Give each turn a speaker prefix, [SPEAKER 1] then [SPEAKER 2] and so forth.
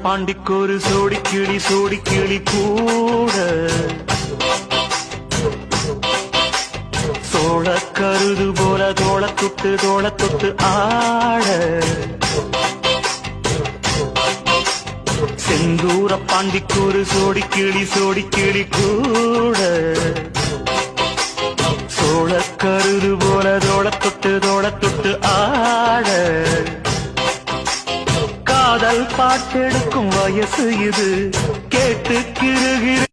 [SPEAKER 1] பாண்டிக்கொரு சோடி கிளி கூட சோழ கருது போல தோள தொட்டு ஆட செந்தூர பாண்டிக்கொரு சோடி கிளி கூட சோழ கருது போல தோள தொட்டு ஆட காதல் பாட்டெடுக்கும் வயசு இது கேட்டு கிருகிரு